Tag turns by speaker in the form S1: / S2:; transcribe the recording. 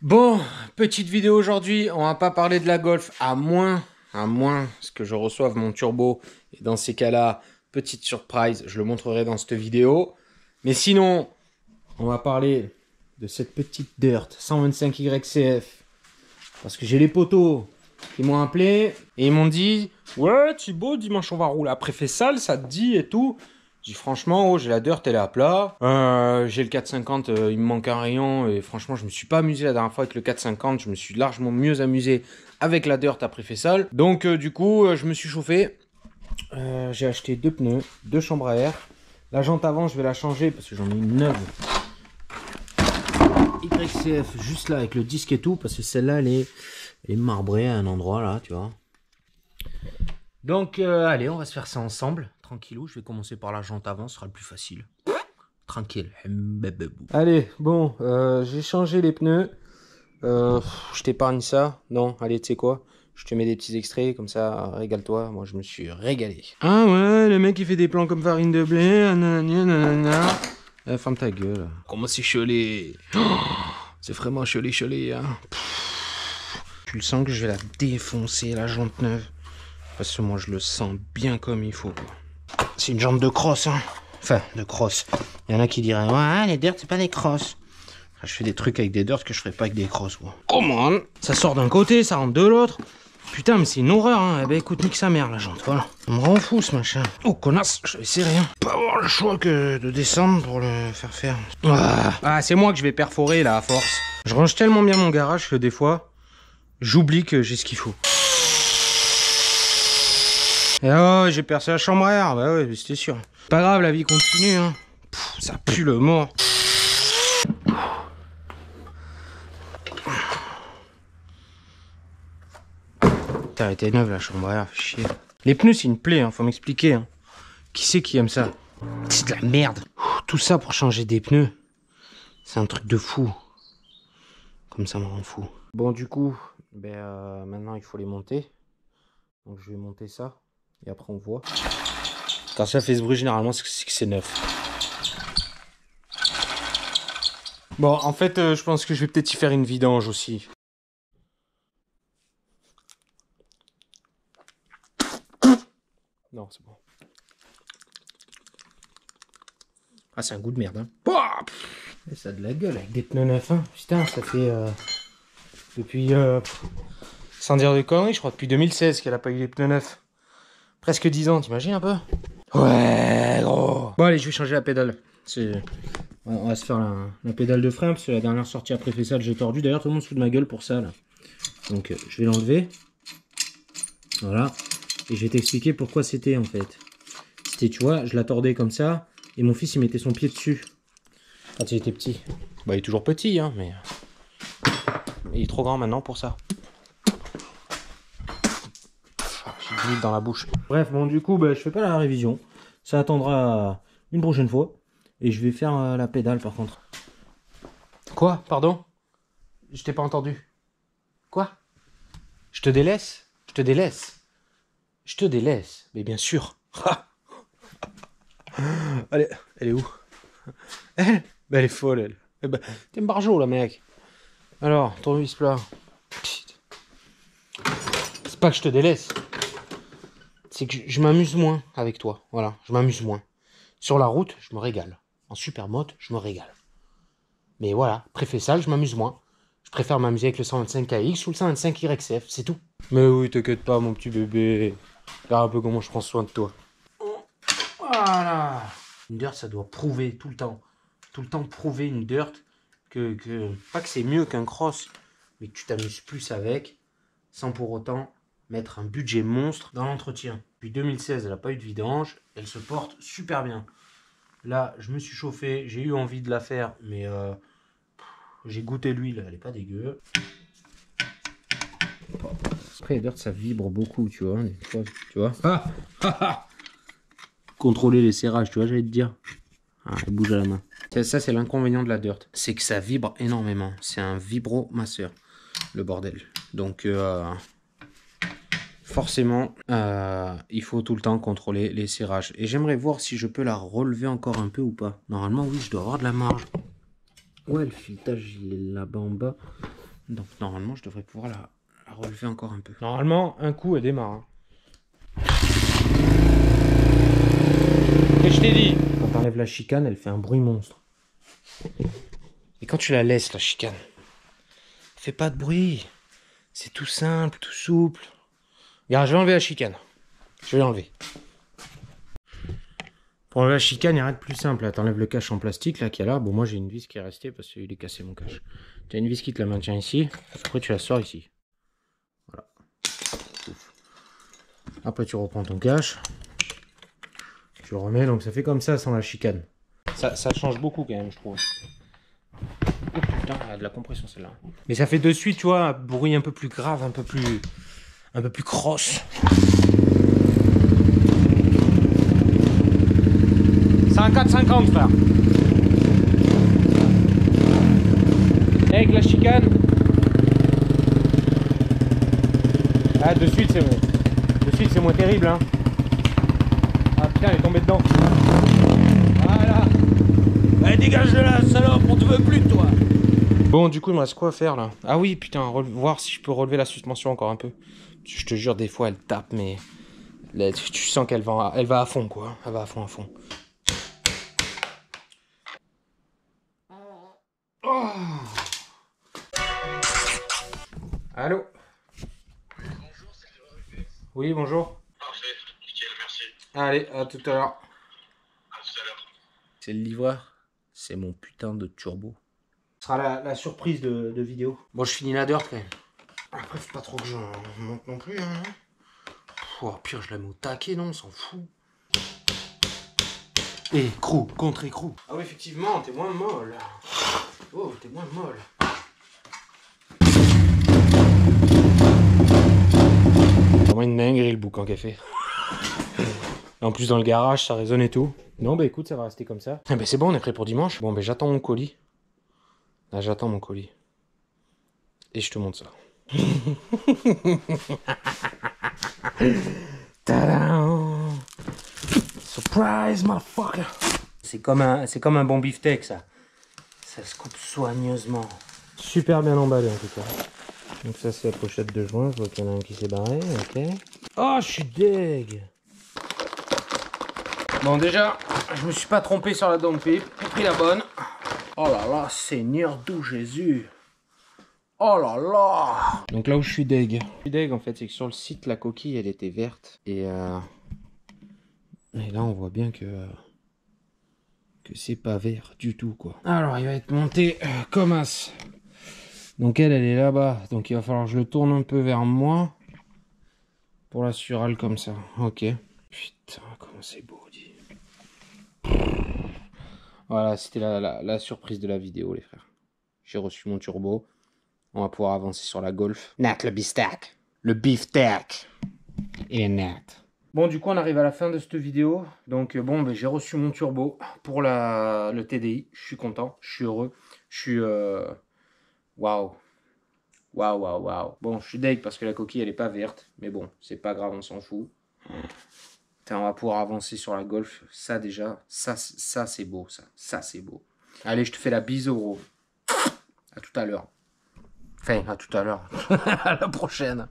S1: Bon, petite vidéo aujourd'hui, on va pas parler de la Golf, à moins que je reçoive mon turbo. Et dans ces cas-là, petite surprise, je le montrerai dans cette vidéo. Mais sinon, on va parler de cette petite Dirt 125 YCF. Parce que j'ai les potos qui m'ont appelé et ils m'ont dit « Ouais Thibaut, dimanche on va rouler après Fessal, ça te dit et tout ?» J'ai dit franchement, oh, j'ai la Dirt, elle est à plat. J'ai le 450, il me manque un rayon. Et franchement, je me suis pas amusé la dernière fois avec le 450. Je me suis largement mieux amusé avec la Dirt après Fessal. Donc du coup, je me suis chauffé. J'ai acheté deux pneus, deux chambres à air. La jante avant, je vais la changer parce que j'en ai une neuve. YCF, juste là avec le disque et tout. Parce que celle-là, elle est marbrée à un endroit là, tu vois. Donc allez, on va se faire ça ensemble. Tranquillou, je vais commencer par la jante avant, ce sera le plus facile. Tranquille. Allez, bon, j'ai changé les pneus. Je t'épargne ça. Non, allez, tu sais quoi? Je te mets des petits extraits, comme ça, régale-toi. Moi, je me suis régalé. Ah ouais, le mec, il fait des plans comme farine de blé. Nanana. Ferme ta gueule. Comment c'est chelé? Oh, c'est vraiment chelé, hein. Tu le sens que je vais la défoncer, la jante neuve. Parce que moi, je le sens bien comme il faut, quoi. C'est une jante de cross, hein. Enfin, de cross. Il y en a qui diraient, ouais, les dirt, c'est pas des cross. Enfin, je fais des trucs avec des dirt que je ferais pas avec des cross, quoi. Comment? Ça sort d'un côté, ça rentre de l'autre. Putain, mais c'est une horreur, hein. Eh ben, écoute, nique sa mère, la jante, voilà. On me rend fou, ce machin. Oh, connasse, je vais essayer rien. Pas avoir le choix que de descendre pour le faire. Ah, c'est moi que je vais perforer, là, à force. Je range tellement bien mon garage que des fois, j'oublie que j'ai ce qu'il faut. Et oh, j'ai percé la chambre à air, bah ouais, c'était sûr. Pas grave, la vie continue, hein. Pff, ça pue le mort. T'as été neuve la chambre à air, fait chier. Les pneus, c'est une plaie, hein, faut m'expliquer. Hein. Qui c'est qui aime ça? C'est de la merde. Tout ça pour changer des pneus, c'est un truc de fou. Comme ça me rend fou. Bon, du coup, maintenant il faut les monter. Donc je vais monter ça. Et après on voit. Quand ça fait ce bruit, généralement, c'est que c'est neuf. Bon, en fait, je pense que je vais peut-être y faire une vidange aussi. Non, c'est bon. Ah, c'est un goût de merde, hein. Et ça a de la gueule avec des pneus neufs, hein. Putain, ça fait... depuis... sans dire de conneries, je crois depuis 2016 qu'elle a pas eu les pneus neufs. Presque 10 ans, t'imagines un peu? Ouais, gros. Bon, allez, je vais changer la pédale. On va se faire la pédale de frein, parce que la dernière sortie après Fessal, j'ai tordu. D'ailleurs, tout le monde se fout de ma gueule pour ça, là. Donc, je vais l'enlever. Voilà. Et je vais t'expliquer pourquoi c'était, en fait. C'était, tu vois, je la tordais comme ça, et mon fils, il mettait son pied dessus. Quand il était petit. Bah, il est toujours petit, hein, mais... il est trop grand maintenant pour ça. J'ai du dans la bouche. Bref, bon, du coup, je fais pas la révision. Ça attendra une prochaine fois. Et je vais faire la pédale, par contre. Quoi? Pardon? Je t'ai pas entendu. Quoi? Je te délaisse? Je te délaisse? Je te délaisse? Mais bien sûr. Allez, elle est où? Elle? Elle est folle, elle. Eh ben, t'es un barjot, là, mec. Alors, tournevis plat. C'est pas que je te délaisse. C'est que je m'amuse moins avec toi. Voilà, je m'amuse moins. Sur la route, je me régale. En supermoto, je me régale. Mais voilà, pré-Fessal, je m'amuse moins. Je préfère m'amuser avec le 125 KX ou le 125 YCF, c'est tout. Mais oui, t'inquiète pas, mon petit bébé. Regarde un peu comment je prends soin de toi. Voilà. Une dirt, ça doit prouver tout le temps. Tout le temps prouver une dirt pas que c'est mieux qu'un cross, mais que tu t'amuses plus avec, sans pour autant mettre un budget monstre dans l'entretien. Depuis 2016, elle n'a pas eu de vidange, elle se porte super bien. Là, je me suis chauffé, j'ai eu envie de la faire, mais j'ai goûté l'huile, elle est pas dégueu. Après, les dirt, ça vibre beaucoup, tu vois. Des fois, tu vois. Contrôler les serrages, tu vois, j'allais te dire. Ah, elle bouge à la main. Ça, c'est l'inconvénient de la dirt. C'est que ça vibre énormément. C'est un vibromasseur, le bordel. Donc, forcément, il faut tout le temps contrôler les serrages. Et j'aimerais voir si je peux la relever encore un peu ou pas. Normalement, oui, je dois avoir de la marge. Ouais, le filetage, il est là-bas en bas. Donc normalement, je devrais pouvoir la relever encore un peu. Normalement, un coup, elle démarre. Hein. Et je t'ai dit, quand t'enlèves la chicane, elle fait un bruit monstre. Et quand tu la laisses, la chicane, elle fait pas de bruit. C'est tout simple, tout souple. Regarde, je vais enlever la chicane. Je vais l'enlever. Pour enlever la chicane, il n'y a rien de plus simple. T'enlèves le cache en plastique là qu'il y a là. Bon, moi j'ai une vis qui est restée parce qu'il est cassé mon cache. Tu as une vis qui te la maintient ici. Après, tu la sors ici. Voilà. Après, tu reprends ton cache. Tu le remets. Donc, ça fait comme ça sans la chicane. Ça change beaucoup quand même, je trouve. Oh putain, elle a de la compression celle-là. Mais ça fait de suite, tu vois, un bruit un peu plus grave, un peu plus cross. C'est un 450, frère. Avec la chicane. Ah, de suite, c'est moins terrible, hein. Ah putain, elle est tombée dedans. Voilà. Allez, dégage de là, salope, on te veut plus de toi. Bon, du coup, il me reste quoi à faire là? Ah oui, putain, voir si je peux relever la suspension encore un peu. Je te jure, des fois, elle tape, mais là, tu sens qu'elle va à fond, quoi. Elle va à fond, à fond. Oh. Allô?
S2: Bonjour, c'est le.
S1: Oui, bonjour.
S2: Parfait, nickel, merci.
S1: Allez, à tout à l'heure.
S2: À tout à l'heure.
S1: C'est le livreur. C'est mon putain de turbo. Ce sera la surprise de vidéo. Bon, je finis la dirt quand même. Après, faut pas trop que j'en monte non plus. Hein. Oh, pire, je la mets au taquet, non, on s'en fout. Écrou, contre écrou. Ah oui, effectivement, t'es moins molle. Oh, t'es moins molle. Vraiment une dinguerie le boucan qu'elle fait. En plus, dans le garage, ça résonne et tout. Non, bah écoute, ça va rester comme ça. Eh ben c'est bon, on est prêt pour dimanche. Bon, ben j'attends mon colis. Là, j'attends mon colis. Et je te montre ça. Tadam! Surprise, motherfucker! C'est comme un bon beefsteak, ça. Ça se coupe soigneusement. Super bien emballé, en tout cas. Donc ça, c'est la pochette de joint. Je vois qu'il y en a un qui s'est barré, ok. Oh, je suis deg! Bon, déjà, je me suis pas trompé sur la dome pipe. J'ai pris la bonne. Oh là là, Seigneur d'où Jésus! Oh là là! Donc là où je suis deg. En fait, c'est que sur le site, la coquille, elle était verte. Et là, on voit bien que c'est pas vert du tout, quoi. Alors, il va être monté comme as. Donc elle est là-bas. Donc il va falloir que je le tourne un peu vers moi. Pour la surale comme ça. Ok. Putain, comment c'est beau, dis. Voilà, c'était la surprise de la vidéo, les frères. J'ai reçu mon turbo. On va pouvoir avancer sur la Golf. Nat le beefsteak. Le beefsteak. Il est nat. Bon, du coup, on arrive à la fin de cette vidéo. Donc, bon, ben, j'ai reçu mon turbo pour le TDI. Je suis content. Je suis heureux. Je suis... Waouh. Waouh, waouh, waouh. Bon, je suis deg parce que la coquille, elle est pas verte. Mais bon, c'est pas grave, on s'en fout. Putain, on va pouvoir avancer sur la Golf. Ça, déjà, ça c'est beau, ça. Ça, c'est beau. Allez, je te fais la bise, gros. À tout à l'heure. Enfin, à tout à l'heure. À la prochaine.